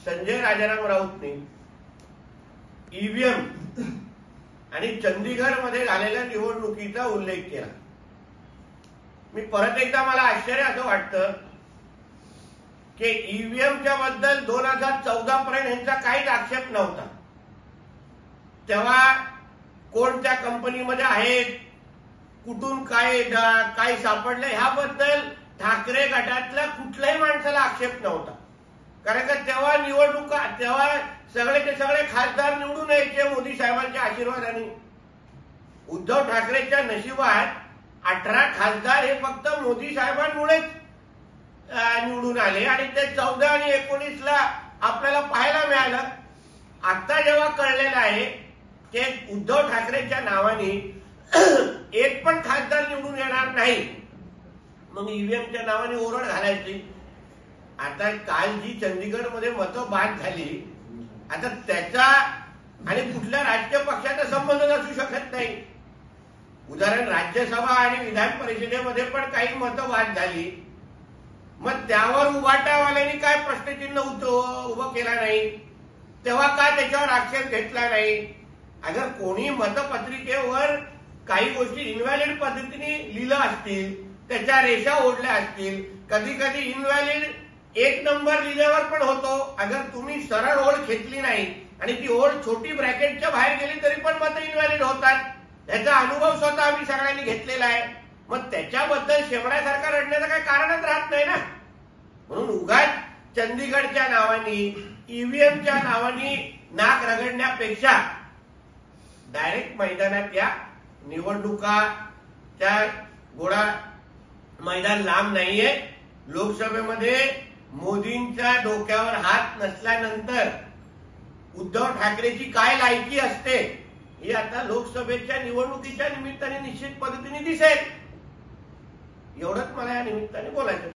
Sanjay Rajaram राऊतने EVM आणि चंदीगडमध्ये झालेल्या निवडणुकीचा उल्लेख केला। मी परत एकदा मला आश्चर्य असं वाटतं की ईव्हीएमच्या बद्दल 2014 पर्यंत यांचा काहीच आक्षेप नव्हता। तेव्हा कोणत्या कंपनीमध्ये आहेत, कुठून काय सापडलं ह्याबद्दल ठाकरे गटातल्या कुठल्याही माणसाला आक्षेप नव्हता। कारण का तेव्हा निवडणुका, तेव्हा सगळेचे सगळे खासदार निवडून यायचे मोदी साहेबांच्या आशीर्वादाने। उद्धव ठाकरेच्या नशिबात 18 खासदार हे फक्त मोदी साहेबांमुळेच निवडून आले आणि ते 14 आणि 19 ला आपल्याला पाहायला मिळालं। आता जेव्हा कळलेलं आहे की उद्धव ठाकरेच्या नावाने एक पण खासदार निवडून येणार नाही, मग ईव्हीएमच्या नावाने ओरड घालायची। आता काल जी चंदीगडमध्ये मतं बाद झाली, आता त्याचा आणि कुठल्या राजकीय पक्षाचा संबंध नसू शकत नाही। उदाहरण राज्यसभा आणि विधान परिषदेमध्ये पण काही मतं बाद झाली, मग त्यावर उभाटावाल्यांनी काय प्रश्नचिन्ह उभं केला नाही, तेव्हा का त्याच्यावर आक्षेप घेतला नाही? अगर कोणी मतपत्रिकेवर काही गोष्टी इनव्हॅलिड पद्धतीने लिहिलं असतील, त्याच्या रेषा ओढल्या असतील, कधी कधी इनव्हॅलिड 1 नंबर लिहिल्यावर पण होतो। अगर तुम्ही सरळ ओळ खेचली नाही आणि ती ओळ छोटी ब्रॅकेटच्या बाहेर गेली तरी पण मतं इनव्हॅलिड होतात। त्याचा अनुभव स्वतः आम्ही सगळ्यांनी घेतलेला आहे। मग त्याच्याबद्दल शेवड्यासारखा रडण्याचं काही कारणच राहत नाही ना। म्हणून उगाच चंदीगडच्या नावाने, ईव्हीएमच्या नावाने नाक रगडण्यापेक्षा डायरेक्ट मैदानात या। निवडणुकाच्या गोळा मैदान लांब नाहीये। लोकसभेमध्ये मोदींच्या डोक्यावर हात नसल्यानंतर उद्धव ठाकरेची काय लायकी असते हे आता लोकसभेच्या निवडणुकीच्या निमित्ताने निश्चित पद्धतीने दिसेल। एवढंच मला या निमित्ताने बोलायचं।